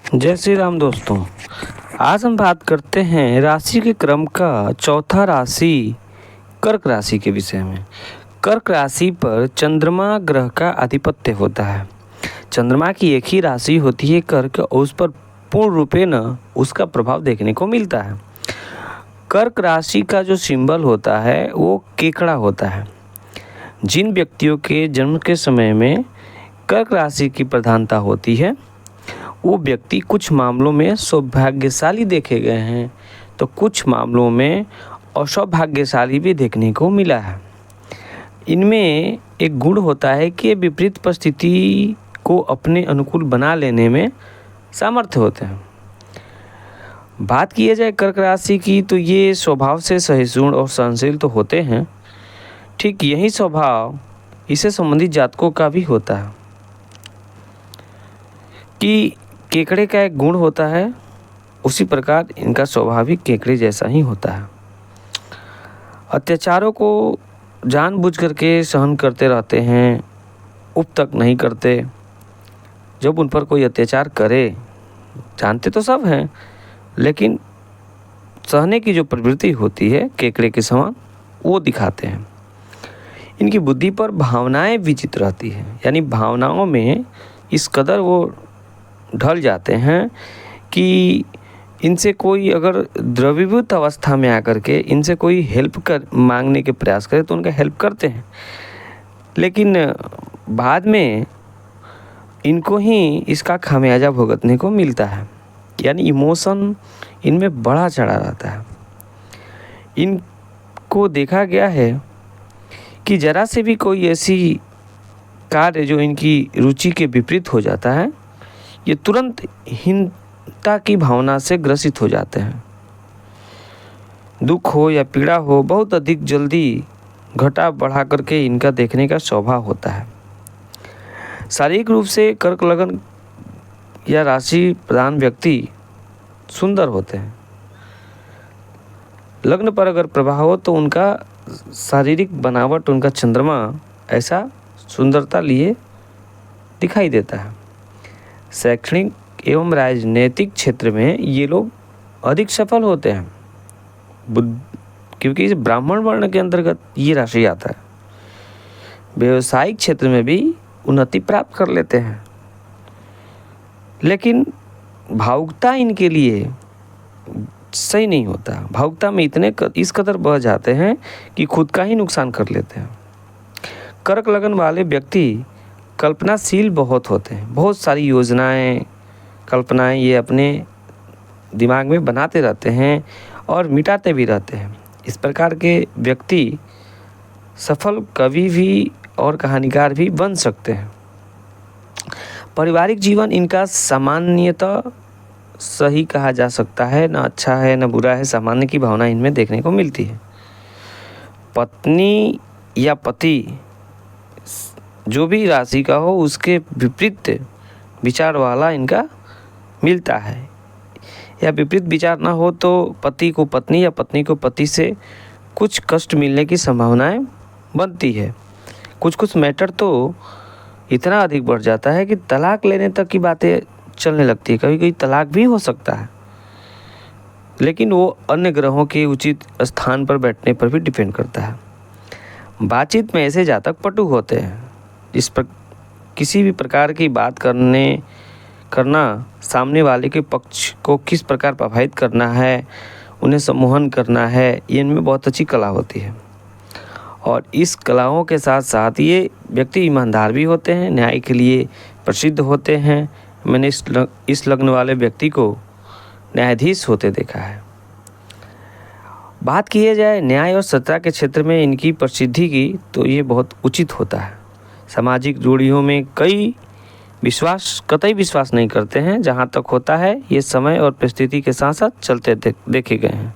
जय श्री राम दोस्तों। आज हम बात करते हैं राशि के क्रम का चौथा राशि कर्क राशि के विषय में। कर्क राशि पर चंद्रमा ग्रह का आधिपत्य होता है। चंद्रमा की एक ही राशि होती है कर्क, और उस पर पूर्ण रूपेण उसका प्रभाव देखने को मिलता है। कर्क राशि का जो सिंबल होता है वो केकड़ा होता है। जिन व्यक्तियों के जन्म के समय में कर्क राशि की प्रधानता होती है वो व्यक्ति कुछ मामलों में सौभाग्यशाली देखे गए हैं, तो कुछ मामलों में असौभाग्यशाली भी देखने को मिला है। इनमें एक गुण होता है कि विपरीत परिस्थिति को अपने अनुकूल बना लेने में सामर्थ्य होते हैं। बात किया जाए कर्क राशि की तो ये स्वभाव से सहिष्णु और सहनशील तो होते हैं। ठीक यही स्वभाव इससे संबंधित जातकों का भी होता है कि केकड़े का एक गुण होता है, उसी प्रकार इनका स्वभाव भी केकड़े जैसा ही होता है। अत्याचारों को जानबूझ करके सहन करते रहते हैं, उप तक नहीं करते। जब उन पर कोई अत्याचार करे, जानते तो सब हैं, लेकिन सहने की जो प्रवृत्ति होती है केकड़े के समान वो दिखाते हैं। इनकी बुद्धि पर भावनाएं विचित्र रहती हैं, यानी भावनाओं में इस कदर वो ढल जाते हैं कि इनसे कोई अगर द्रवीभूत अवस्था में आकर के इनसे कोई हेल्प कर मांगने के प्रयास करे तो उनका हेल्प करते हैं, लेकिन बाद में इनको ही इसका खामियाजा भुगतने को मिलता है। यानी इमोशन इनमें बढ़ा चढ़ा रहता है। इनको देखा गया है कि जरा से भी कोई ऐसी कार्य जो इनकी रुचि के विपरीत हो जाता है, ये तुरंत हीनता की भावना से ग्रसित हो जाते हैं। दुख हो या पीड़ा हो, बहुत अधिक जल्दी घटा बढ़ा करके इनका देखने का स्वभाव होता है। शारीरिक रूप से कर्क लग्न या राशि प्रधान व्यक्ति सुंदर होते हैं। लग्न पर अगर प्रभाव हो तो उनका शारीरिक बनावट, उनका चंद्रमा ऐसा सुंदरता लिए दिखाई देता है। शैक्षणिक एवं राजनीतिक क्षेत्र में ये लोग अधिक सफल होते हैं, क्योंकि ब्राह्मण वर्ण के अंतर्गत ये राशि आता है। व्यवसायिक क्षेत्र में भी उन्नति प्राप्त कर लेते हैं, लेकिन भावुकता इनके लिए सही नहीं होता। भावुकता में इतने इस कदर बह जाते हैं कि खुद का ही नुकसान कर लेते हैं। कर्क लगन वाले व्यक्ति कल्पनाशील बहुत होते हैं। बहुत सारी योजनाएं, कल्पनाएं ये अपने दिमाग में बनाते रहते हैं और मिटाते भी रहते हैं। इस प्रकार के व्यक्ति सफल कवि भी और कहानीकार भी बन सकते हैं। पारिवारिक जीवन इनका सामान्यतः सही कहा जा सकता है, ना अच्छा है ना बुरा है, सामान्य की भावना इनमें देखने को मिलती है। पत्नी या पति जो भी राशि का हो उसके विपरीत विचार वाला इनका मिलता है, या विपरीत विचार ना हो तो पति को पत्नी या पत्नी को पति से कुछ कष्ट मिलने की संभावनाएं बनती है। कुछ मैटर तो इतना अधिक बढ़ जाता है कि तलाक लेने तक की बातें चलने लगती है। कभी कभी तलाक भी हो सकता है, लेकिन वो अन्य ग्रहों के उचित स्थान पर बैठने पर भी डिपेंड करता है। बातचीत में ऐसे जातक पटु होते हैं, इस पर किसी भी प्रकार की बात करना सामने वाले के पक्ष को किस प्रकार प्रभावित करना है, उन्हें सम्मोहन करना है, ये इनमें बहुत अच्छी कला होती है। और इस कलाओं के साथ साथ ये व्यक्ति ईमानदार भी होते हैं, न्याय के लिए प्रसिद्ध होते हैं। मैंने इस लग्न वाले व्यक्ति को न्यायाधीश होते देखा है। बात किया जाए न्याय और सत्ता के क्षेत्र में इनकी प्रसिद्धि की तो ये बहुत उचित होता है। सामाजिक रूढ़ियों में कतई विश्वास नहीं करते हैं। जहाँ तक होता है ये समय और परिस्थिति के साथ साथ चलते देखे गए हैं।